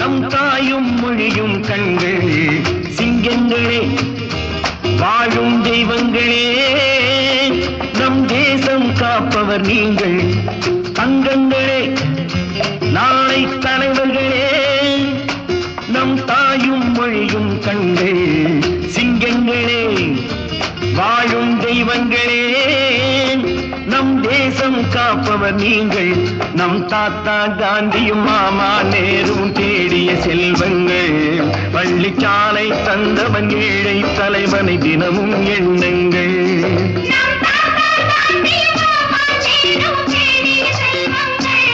நம் தாயும் மொழியும் கண்கள் சிங்கங்களே வாழும் தெய்வங்களே நம் தேசம் காப்பவர் நீங்கள் தங்கங்களே நாளை தலைவர்களே நம் தாயும் மொழியும் கண்கள் சிங்கங்களே வாழும் தெய்வங்களே நம் தேசம் காப்பவர் நீங்கள் நம் தாத்தா காந்தியும் மாமா நேரும் தேடிய செல்வங்கள் பள்ளிச்சாலை தந்தவன் ஏழை தலைவனை தினமும் எண்ணுங்கள் நம் தாத்தா காந்தியும் மாமா நேரும் தேடிய செல்வங்கள்